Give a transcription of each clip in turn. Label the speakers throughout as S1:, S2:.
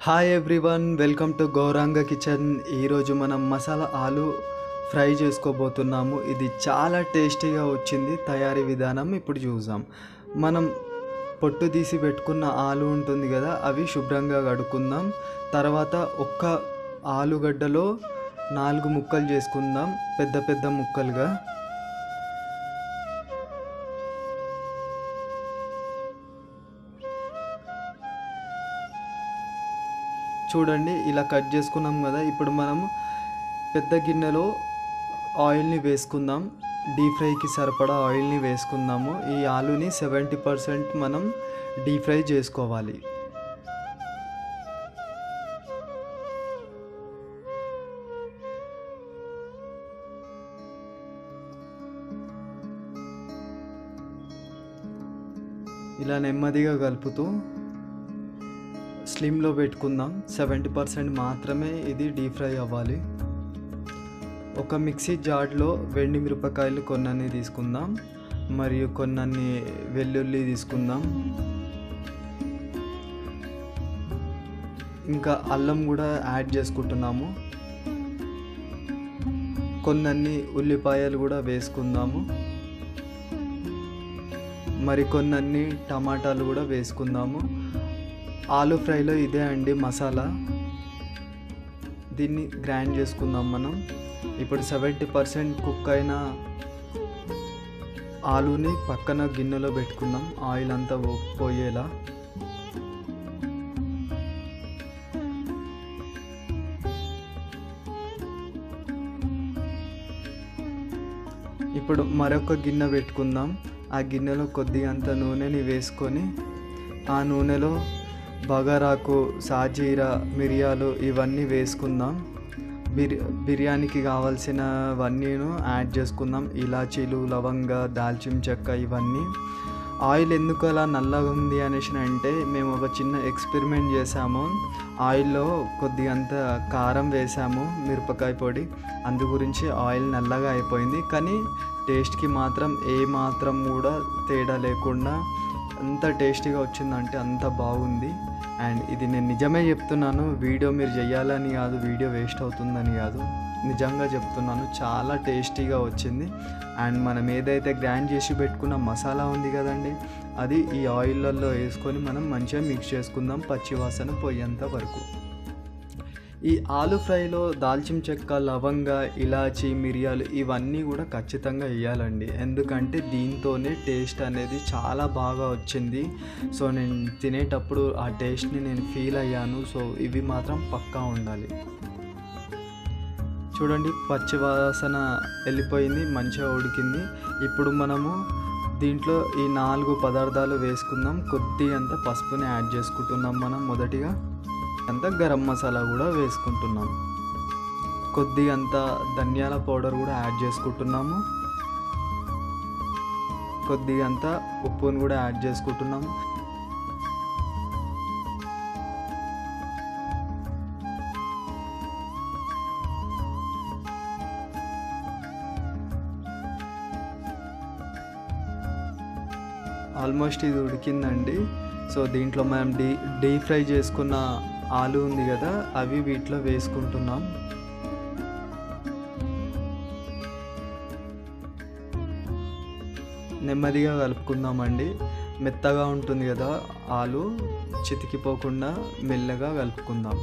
S1: Hi everyone, welcome to Gauranga kitchen. ఈరోజు మనం మసాలా ఆలు ఫ్రై చేసుకోబోతున్నాము. ఇది చాలా టేస్టీగా వచ్చింది. తయారీ విధానం ఇప్పుడు చూద్దాం. మనం పొట్టు తీసి పెట్టుకున్న ఆలు ఉంటుంది కదా, అవి శుభ్రంగా కడుక్కుందాం. తర్వాత ఒక్క ఆలుగడ్డలో 4 ముక్కలు చేసుకుందాం, పెద్ద పెద్ద ముక్కలుగా. చూడండి, ఇలా కట్ చేసుకున్నాం కదా. ఇప్పుడు మనం పెద్ద గిన్నెలో ఆయిల్ని వేసుకుందాం. డీప్ ఫ్రైకి సరిపడా ఆయిల్ని వేసుకుందాము. ఈ ఆలుని 70% మనం డీప్ ఫ్రై చేసుకోవాలి. ఇలా నెమ్మదిగా కలుపుతూ స్లిమ్లో పెట్టుకుందాం. 70% మాత్రమే ఇది డీప్ ఫ్రై అవ్వాలి. ఒక మిక్సీ జార్లో వెండి మిరపకాయలు కొన్నన్ని తీసుకుందాం, మరియు కొన్నన్ని వెల్లుల్లి తీసుకుందాం. ఇంకా అల్లం కూడా యాడ్ చేసుకుంటున్నాము. కొన్నన్ని ఉల్లిపాయలు కూడా వేసుకుందాము. మరి కొన్నన్ని టమాటాలు కూడా వేసుకుందాము. ఆలు ఫ్రైలో ఇదే అండి మసాలా. దీన్ని గ్రైండ్ చేసుకుందాం మనం. ఇప్పుడు 70% కుక్ అయిన ఆలుని పక్కన గిన్నెలో పెట్టుకుందాం, ఆయిల్ అంతా పోయేలా. ఇప్పుడు మరొక గిన్నె పెట్టుకుందాం. ఆ గిన్నెలో కొద్దిగా అంత నూనెని వేసుకొని, ఆ నూనెలో బగారాకు, సాజీరా, మిరియాలు ఇవన్నీ వేసుకుందాం. బిర్యానీకి కావాల్సినవన్నీను యాడ్ చేసుకుందాం. ఇలాచీలు, లవంగ, దాల్చిన చెక్క ఇవన్నీ. ఆయిల్ ఎందుకు అలా నల్లగా ఉంది అనేసి అంటే, మేము ఒక చిన్న ఎక్స్పెరిమెంట్ చేసాము. ఆయిల్లో కొద్దిగంత కారం వేసాము, మిరపకాయ పొడి. అందు గురించి ఆయిల్ నల్లగా అయిపోయింది. కానీ టేస్ట్కి మాత్రం ఏ మాత్రం కూడా తేడా లేకుండా అంత టేస్టీగా వచ్చిందంటే అంత బాగుంది. అండ్ ఇది నేను నిజమే చెప్తున్నాను, వీడియో మీరు చేయాలని కాదు, వీడియో వేస్ట్ అవుతుందని కాదు, నిజంగా చెప్తున్నాను. చాలా టేస్టీగా వచ్చింది. అండ్ మనం ఏదైతే గ్రైండ్ చేసి పెట్టుకున్న మసాలా ఉంది కదండి, అది ఈ ఆయిల్లో వేసుకొని మనం మంచిగా మిక్స్ చేసుకుందాం, పచ్చివాసన పోయేంత వరకు. ఈ ఆలు ఫ్రైలో దాల్చిన చెక్క, లవంగ, ఇలాచి, మిరియాలు ఇవన్నీ కూడా ఖచ్చితంగా వేయాలండి. ఎందుకంటే దీంతోనే టేస్ట్ అనేది చాలా బాగా వచ్చింది. సో నేను తినేటప్పుడు ఆ టేస్ట్ని నేను ఫీల్ అయ్యాను. సో ఇవి మాత్రం పక్కా ఉండాలి. చూడండి, పచ్చివాసన వెళ్ళిపోయింది, మంచిగా ఉడికింది. ఇప్పుడు మనము దీంట్లో ఈ 4 పదార్థాలు వేసుకుందాం. కొద్దిగంత పసుపుని యాడ్ చేసుకుంటున్నాం మనం. మొదటిగా అంత గరం మసాలా కూడా వేసుకుంటున్నాం. కొద్దిగంత ధనియాల పౌడర్ కూడా యాడ్ చేసుకుంటున్నాము. కొద్దిగంత ఉప్పును కూడా యాడ్ చేసుకుంటున్నాము. ఆల్మోస్ట్ ఇది ఉడికిందండి. సో దీంట్లో మనం డీప్ ఫ్రై చేసుకున్న ఆలు ఉంది కదా, అవి వీటిలో వేసుకుంటున్నాం. నెమ్మదిగా కలుపుకుందామండి. మెత్తగా ఉంటుంది కదా ఆలు, చితికిపోకుండా మెల్లగా కలుపుకుందాం.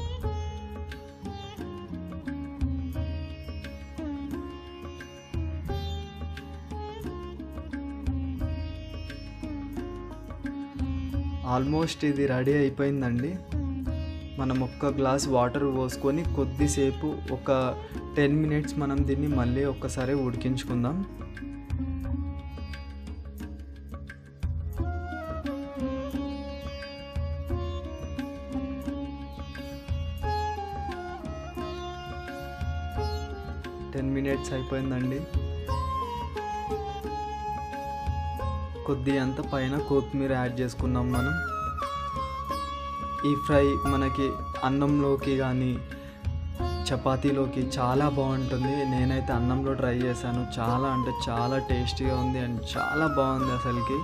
S1: ఆల్మోస్ట్ ఇది రెడీ అయిపోయిందండి. మనం ఒక్క గ్లాస్ వాటర్ పోసుకొని కొద్దిసేపు ఒక 10 minutes మనం దీన్ని మళ్ళీ ఒక్కసారి ఉడికించుకుందాం. minutes అయిపోయిందండి. కొద్దిగంత పైన కొత్తిమీర యాడ్ చేసుకున్నాం మనం. ఈ ఫ్రై మనకి అన్నంలోకి కానీ చపాతీలోకి చాలా బాగుంటుంది. నేనైతే అన్నంలో ట్రై చేశాను. చాలా అంటే చాలా టేస్టీగా ఉంది అండ్ చాలా బాగుంది. అసలుకి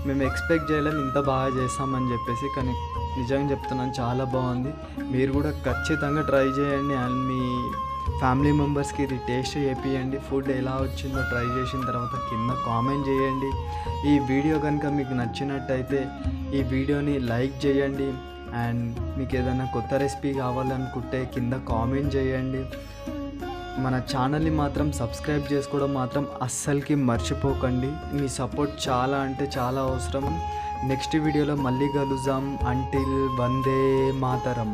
S1: మేము ఎక్స్పెక్ట్ చేయలేము ఇంత బాగా చేస్తామని చెప్పేసి, కానీ నిజంగా చెప్తున్నాను, చాలా బాగుంది. మీరు కూడా ఖచ్చితంగా ట్రై చేయండి అండ్ మీ ఫ్యామిలీ మెంబర్స్కి ఇది టేస్ట్ చేపియండి. ఫుడ్ ఎలా వచ్చిందో ట్రై చేసిన తర్వాత కింద కామెంట్ చేయండి. ఈ వీడియో కనుక మీకు నచ్చినట్టయితే ఈ వీడియోని లైక్ చేయండి అండ్ మీకు ఏదైనా కొత్త రెసిపీ కావాలనుకుంటే కింద కామెంట్ చేయండి. మన ఛానల్ని మాత్రం సబ్స్క్రైబ్ చేసుకోవడం మాత్రం అస్సలకి మర్చిపోకండి. మీ సపోర్ట్ చాలా అంటే చాలా అవసరం. నెక్స్ట్ వీడియోలో మళ్ళీ కలుద్దాం. అంటిల్ వందే మాతరం.